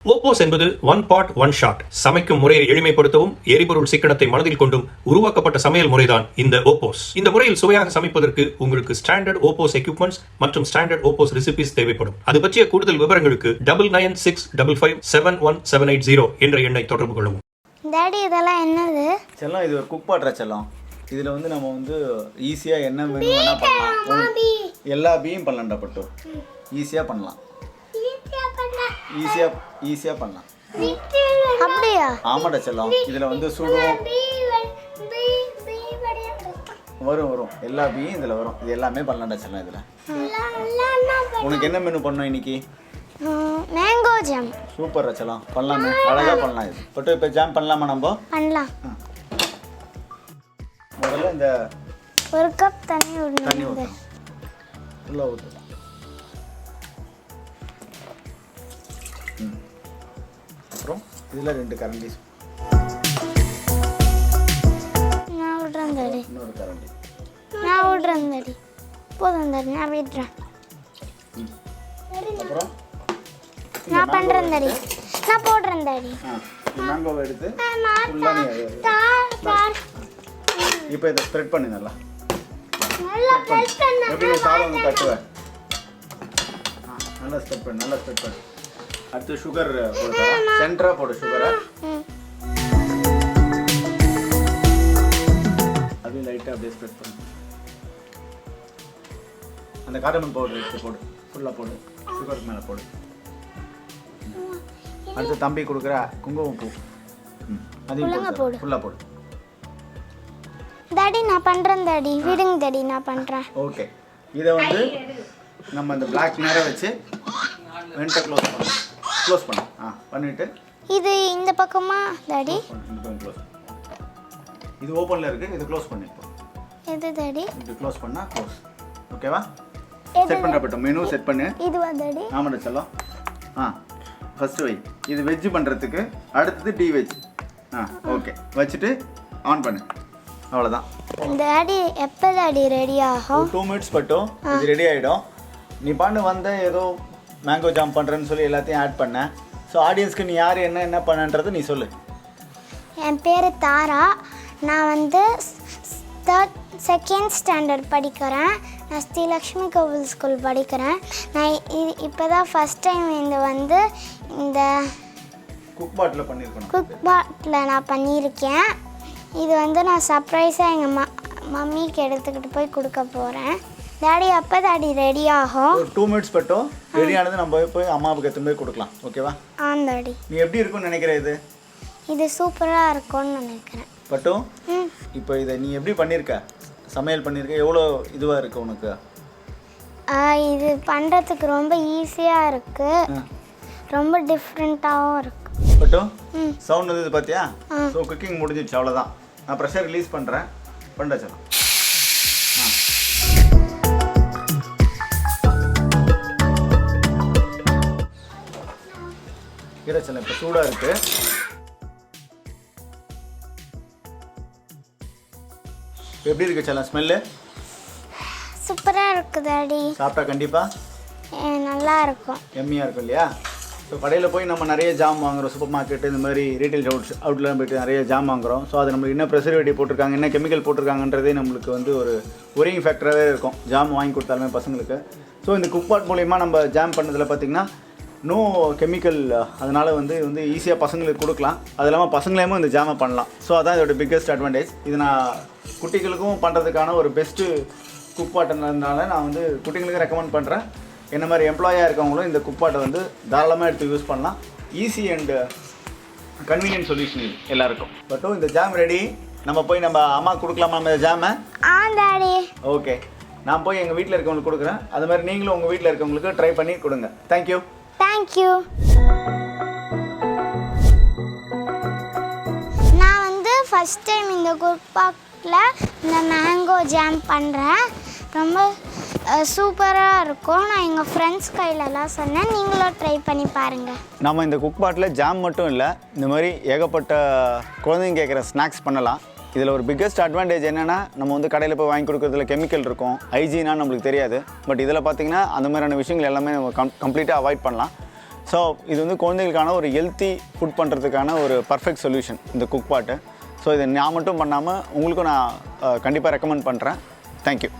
OPOS என்பது one pot one shot. சமைக்கும் முறையை எளிமைப்படுத்தவும் எரிபொருள் சிக்கனத்தை மனதில் கொண்டும் உருவாக்கப்பட்ட சமையல் முறைதான் இந்த OPOS. இந்த முறையில் சுவையாக சமைப்பதற்கு உங்களுக்கு ஸ்டாண்டர்ட் OPOS எக்யூப்மெண்ட்ஸ் மற்றும் ஸ்டாண்டர்ட் OPOS ரெசிபிஸ் தேவைப்படும். அது பற்றிய கூடுதல் விவரங்களுக்கு 9965557180 என்ற எண்ணை தொடர்பு கொள்ளவும். டாடி இதெல்லாம் என்னது? செல்லம், இது ஒரு குக் பாட்ற செல்லம். இதில் வந்து நம்ம வந்து ஈஸியாக என்ன மெனு வேணால் பண்ணலாம். எல்லா பீயும் பண்ணலாம்டா பட்டு. ஈஸியாக பண்ணலாம். ஈஸியாக பண்ணலாம். அப்படியா? ஆமாடா செல்லம். இதில் வந்து சுடும் வரும் எல்லா பீயும் இதில் வரும். இது எல்லாமே பண்ணலாம்டா செல்லம். இதில் உனக்கு என்ன மெனு பண்ணோம் இன்னைக்கு? Mango jam. சூப்பர் செல்லம், பண்ணலாமே. அழகாக பண்ணலாம். இது பட்டு இப்போ ஜாம் பண்ணலாமா? நம்ம பண்ணலாம். முதல்ல இந்த ஒரு கப் தண்ணி ஊற்றணும். ஊற்றணும். ஃபுல்லாக ஊற்றணும். அப்புறம் இதில் 2 கரண்டி. நான் விடுறேன் டாடி. இன்னொரு கரண்டி. நான் விடுறேன் டாடி. போதும் டாடி, நான் விடுறேன். அப்புறம் நான் பண்ணுறேன் டாடி. நான் போடுறேன் டாடி. மேங்கோவை எடுத்து இப்போ இதை ஸ்ப்ரெட் பண்ணி நல்லா எப்படி சாதம் தட்டுவேன். நல்லா ஸ்ப்ரெட் பண்ணு. அடுத்து சுகர் போடு. சென்டராக போடு சுகரை. அப்படியே லைட்டாக அப்படியே ஸ்ப்ரெட் பண்ணு. அந்த கார்டமன் பவுடர் எடுத்து போடு. ஃபுல்லாக போடு. சுகருக்கு மேலே போடு. அடுத்து தம்பி கொடுக்குற குங்குமப்பூ அதையும் போடு. ஃபுல்லாக போடு. டாடி நான் பண்ணுறேன் டாடி. விடுங்க டாடி, நான் பண்ணுறேன். ஓகே, இதை வந்து நம்ம இந்த பிளாக் நேராக வச்சு வெண்ட்டை க்ளோஸ் பண்ணு. பண்ணிவிட்டு இது இந்த பக்கமா டாடி? இந்த பக்கம் க்ளோஸ். இது ஓப்பனில் இருக்குது. இதை க்ளோஸ் பண்ணி இப்போ. எது டாடி? இது க்ளோஸ் பண்ணால் க்ளோஸ். ஓகேவா? செட் பண்ணுறப்பட்டோம். மெனு செட் பண்ணு. இதுவா டாடி? ஆமாடா செல்லம். ஃபஸ்ட்டு வை. இது வெஜ்ஜு பண்ணுறதுக்கு. அடுத்தது டி வெஜ். ஓகே, வச்சுட்டு ஆன் பண்ணு. அவ்வளோதான். டாடி எப்போ டாடி ரெடி ஆகும்? 2 மினிட்ஸ் பட்டும் இது ரெடி ஆகிடும். நீ பண்ணு வந்த ஏதோ மேங்கோ ஜாம் பண்ணுறேன்னு சொல்லி எல்லாத்தையும் ஆட் பண்ண. ஸோ ஆடியன்ஸ்க்கு நீ யார் என்ன பண்ணுன்றது நீ சொல்லு. என் பேர் தாரா. நான் வந்து 2nd ஸ்டாண்டர்ட் படிக்கிறேன். நான் ஸ்ரீலக்ஷ்மி கோவில் ஸ்கூல் படிக்கிறேன். நான் இப்போ தான் ஃபஸ்ட் டைம் இந்த குக் பாட்டில் பண்ணியிருக்கேன். குக் பாட்டில் நான் பண்ணியிருக்கேன். இது நான் சர்ப்ரைஸாக எங்கள் மம்மிக்கு எடுத்துக்கிட்டு போய் கொடுக்க போகிறேன். டாடி அப்போ டாடி ரெடி ஆகும்? ஒரு 2 மினிட்ஸ் பட்டும் ரெடி ஆனது நம்ம போய் அம்மாவுக்கு எடுத்து போய் கொடுக்கலாம். ஓகேவா? டாடி. நீ எப்படி இருக்கும்னு நினைக்கிற? இது சூப்பராக இருக்கும்னு நினைக்கிறேன். பட்டும் இப்போ இதை நீ எப்படி பண்ணியிருக்க? சமையல் பண்ணியிருக்க. எவ்வளோ இதுவாக இருக்குது உனக்கு? இது பண்ணுறதுக்கு ரொம்ப ஈஸியாக இருக்குது. ரொம்ப டிஃப்ரெண்ட்டாகவும் இருக்குது. பட்டும் சவுண்ட் வந்து பார்த்தியா? ஸோ குக்கிங் முடிஞ்சிடுச்சு. அவ்வளோதான். நான் ப்ரெஷர் ரிலீஸ் பண்ணுறேன். பண்ணலாம். கிடச்சல இப்போ சூடாக இருக்குது. எப்படி இருக்கு செல்லம் ஸ்மெல்லு? சூப்பராக இருக்குது டாடி. சாப்பிட்டா கண்டிப்பாக நல்லா இருக்கும். எம்மியாக இருக்கும் இல்லையா? ஸோ கடையில் போய் நம்ம நிறைய ஜாம் வாங்குகிறோம். சூப்பர் மார்க்கெட்டு இந்த மாதிரி ரீட்டைல் அவுட்லாம் போய்ட்டு நிறைய ஜாம் வாங்குகிறோம். ஸோ அது நம்மளுக்கு என்ன ப்ரெசர்வேட்டிவ் போட்டிருக்காங்க, என்ன கெமிக்கல் போட்டிருக்காங்கன்றதே நம்மளுக்கு வந்து ஒரு ஒரிங் ஃபேக்டராகவே இருக்கும் ஜாம் வாங்கி கொடுத்தாலுமே பசங்களுக்கு. ஸோ இந்த குக் பாட் மூலிமா நம்ம ஜாம் பண்ணதில் பார்த்திங்கன்னா நோ கெமிக்கல். அதனால் வந்து ஈஸியாக பசங்களுக்கு கொடுக்கலாம். அது இல்லாமல் பசங்களையுமே இந்த ஜாமை பண்ணலாம். ஸோ அதான் இதோட பிக்கெஸ்ட் அட்வான்டேஜ். இது நான் குட்டிகளுக்கும் பண்ணுறதுக்கான ஒரு பெஸ்ட்டு குக் பாட்டுன்றதுனால நான் வந்து குட்டிகளுக்கு ரெக்கமெண்ட் பண்ணுறேன். என்ன மாதிரி எம்ப்ளாயாக இருக்கவங்களும் இந்த குக் பாட்டை வந்து தாராளமாக எடுத்து யூஸ் பண்ணலாம். ஈஸி அண்டு கன்வீனியன்ட் சொல்யூஷன் இது எல்லாருக்கும். பட்டும் இந்த ஜாம் ரெடி. நம்ம போய் நம்ம அம்மா கொடுக்கலாமா நம்ம இந்த ஜாமை? டாடி. ஓகே, நான் போய் எங்கள் வீட்டில் இருக்கவங்களுக்கு கொடுக்குறேன். அது மாதிரி நீங்களும் உங்கள் வீட்டில் இருக்கவங்களுக்கு ட்ரை பண்ணி கொடுங்க. தேங்க்யூ. நான் ஃபஸ்ட் டைம் இந்த குக் பாட்டில் இந்த மேங்கோ ஜாம் பண்ணுறேன். ரொம்ப சூப்பராக இருக்கும். நான் எங்கள் ஃப்ரெண்ட்ஸ் கையிலலாம் சொன்னேன். நீங்களும் ட்ரை பண்ணி பாருங்கள். நம்ம இந்த குக் பாட்டில் ஜாம் மட்டும் இல்லை, இந்த மாதிரி ஏகப்பட்ட குழந்தைங்க கேட்குற ஸ்நாக்ஸ் பண்ணலாம். இதில் ஒரு பிக்கெஸ்ட் அட்வான்டேஜ் என்னென்னா, நம்ம வந்து கடையில் போய் வாங்கி கொடுக்குறதுல கெமிக்கல் இருக்கும், ஹைஜீனாக நம்மளுக்கு தெரியாது. பட் இதில் பார்த்திங்கன்னா அந்த மாதிரியான விஷயங்கள் எல்லாமே நம்ம கம்ப்ளீட்டாக அவாய்ட் பண்ணலாம். ஸோ இது வந்து குழந்தைகளுக்கான ஒரு ஹெல்த்தி ஃபுட் பண்ணுறதுக்கான ஒரு பர்ஃபெக்ட் சொல்யூஷன் இந்த குக் பாட்டு. ஸோ இதை நான் மட்டும் பண்ணாமல் உங்களுக்கும் நான் கண்டிப்பாக ரெக்கமெண்ட் பண்ணுறேன். தேங்க்யூ.